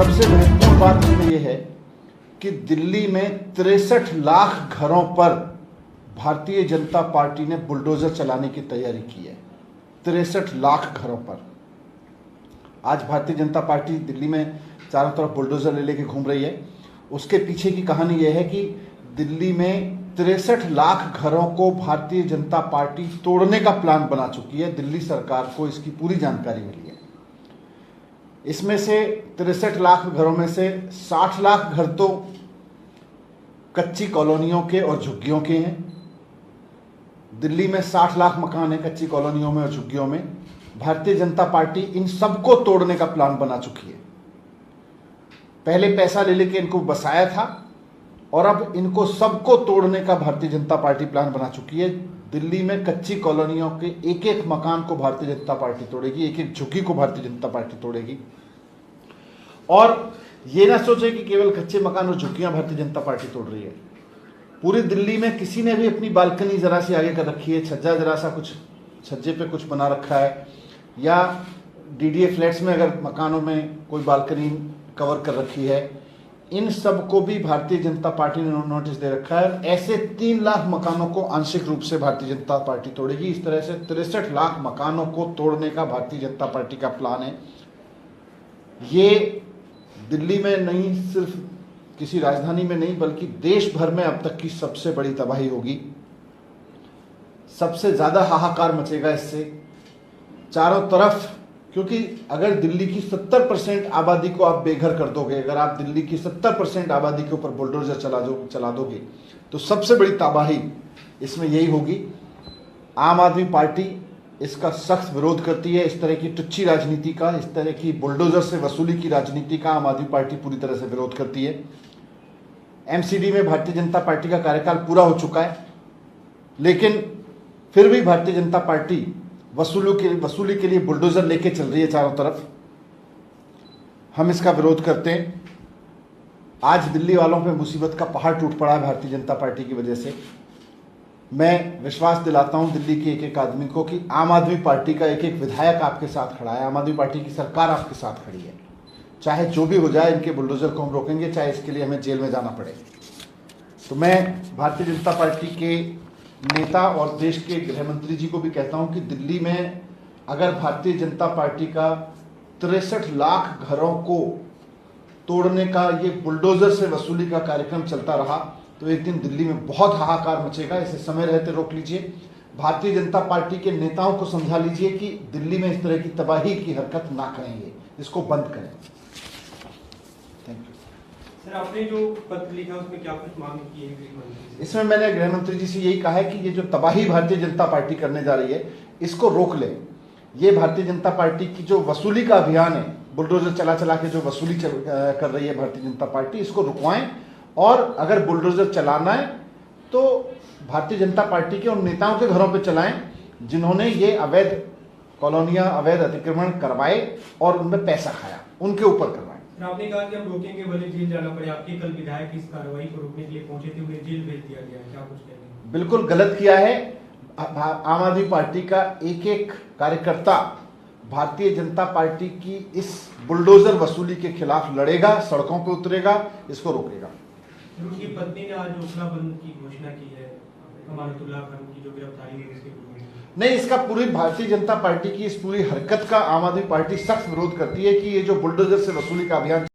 सबसे महत्वपूर्ण बात इसमें यह है कि दिल्ली में 63 लाख घरों पर भारतीय जनता पार्टी ने बुलडोजर चलाने की तैयारी की है। 63 लाख घरों पर आज भारतीय जनता पार्टी दिल्ली में चारों तरफ बुलडोजर ले लेके घूम रही है। उसके पीछे की कहानी यह है कि दिल्ली में 63 लाख घरों को भारतीय जनता पार्टी तोड़ने का प्लान बना चुकी है। दिल्ली सरकार को इसकी पूरी जानकारी मिली है। इसमें से 63 लाख घरों में से 60 लाख घर तो कच्ची कॉलोनियों के और झुग्गियों के हैं। दिल्ली में 60 लाख मकान हैं कच्ची कॉलोनियों में और झुग्गियों में। भारतीय जनता पार्टी इन सबको तोड़ने का प्लान बना चुकी है। पहले पैसा ले लेके इनको बसाया था और अब इनको सबको तोड़ने का भारतीय जनता पार्टी प्लान बना चुकी है। दिल्ली में कच्ची कॉलोनियों के एक एक मकान को भारतीय जनता पार्टी तोड़ेगी, एक एक झुग्गी को भारतीय जनता पार्टी तोड़ेगी। और ये ना सोचे कि केवल कच्चे मकान और झुग्गियां भारतीय जनता पार्टी तोड़ रही है। पूरी दिल्ली में किसी ने भी अपनी बालकनी जरा सी आगे कर रखी है, छज्जा जरा सा कुछ छज्जे पे कुछ बना रखा है, या डीडीए फ्लैट्स में अगर मकानों में कोई बालकनी कवर कर रखी है, इन सब को भी भारतीय जनता पार्टी ने नोटिस दे रखा है। ऐसे 3 लाख मकानों को आंशिक रूप से भारतीय जनता पार्टी तोड़ेगी। इस तरह से 63 लाख मकानों को तोड़ने का भारतीय जनता पार्टी का प्लान है। ये दिल्ली में नहीं, सिर्फ किसी राजधानी में नहीं, बल्कि देश भर में अब तक की सबसे बड़ी तबाही होगी। सबसे ज्यादा हाहाकार मचेगा इससे चारों तरफ, क्योंकि अगर दिल्ली की 70% आबादी को आप बेघर कर दोगे, अगर आप दिल्ली की 70% आबादी के ऊपर बुलडोजर चला दोगे, तो सबसे बड़ी तबाही इसमें यही होगी। आम आदमी पार्टी इसका सख्त विरोध करती है। इस तरह की टुच्ची राजनीति का, इस तरह की बुलडोजर से वसूली की राजनीति का आम आदमी पार्टी पूरी तरह से विरोध करती है। एमसीडी में भारतीय जनता पार्टी का कार्यकाल पूरा हो चुका है, लेकिन फिर भी भारतीय जनता पार्टी वसूली के लिए बुलडोजर लेके चल रही है चारों तरफ। हम इसका विरोध करते हैं। आज दिल्ली वालों पे मुसीबत का पहाड़ टूट पड़ा है भारतीय जनता पार्टी की वजह से। मैं विश्वास दिलाता हूं दिल्ली के एक एक आदमी को कि आम आदमी पार्टी का एक एक विधायक आपके साथ खड़ा है, आम आदमी पार्टी की सरकार आपके साथ खड़ी है। चाहे जो भी हो जाए, इनके बुलडोजर को हम रोकेंगे, चाहे इसके लिए हमें जेल में जाना पड़े। तो मैं भारतीय जनता पार्टी के नेता और देश के गृह मंत्री जी को भी कहता हूं कि दिल्ली में अगर भारतीय जनता पार्टी का 63 लाख घरों को तोड़ने का, ये बुलडोजर से वसूली का कार्यक्रम चलता रहा, तो एक दिन दिल्ली में बहुत हाहाकार मचेगा। इसे समय रहते रोक लीजिए। भारतीय जनता पार्टी के नेताओं को समझा लीजिए कि दिल्ली में इस तरह की तबाही की हरकत ना करेंगे, इसको बंद करें। Thank you sir. आपने जो पत्र लिखा उसमें क्या कुछ मांग की है गृह मंत्री से? इसमें मैंने गृह मंत्री जी से यही कहा है कि ये जो तबाही भारतीय जनता पार्टी करने जा रही है, इसको रोक ले। ये भारतीय जनता पार्टी की जो वसूली का अभियान है, बुलडोजर चला चला के जो वसूली कर रही है भारतीय जनता पार्टी, इसको रुकवाएं। और अगर बुलडोजर चलाना है तो भारतीय जनता पार्टी के उन नेताओं के घरों पे चलाएं जिन्होंने ये अवैध कॉलोनियां, अवैध अतिक्रमण करवाए और उनमें पैसा खाया, उनके ऊपर करवाएं। आपने कहा कि हम रोकेंगे, भले जेल जाना पड़े। आपके कल विधायक इस कार्रवाई को रोकने के लिए पहुंचे थे, उन्हें जेल भेज दिया गया है, क्या कुछ कहेंगे? बिल्कुल गलत किया है। आम आदमी पार्टी का एक एक कार्यकर्ता भारतीय जनता पार्टी की इस बुलडोजर वसूली के खिलाफ लड़ेगा, सड़कों पर उतरेगा, इसको रोकेगा। उनकी पत्नी ने आज ओखला बंद की घोषणा की है, अमानतुल्लाह खान की जो गिरफ्तारी है उसके। नहीं, इसका पूरी भारतीय जनता पार्टी की इस पूरी हरकत का आम आदमी पार्टी सख्त विरोध करती है कि ये जो बुलडोजर से वसूली का अभियान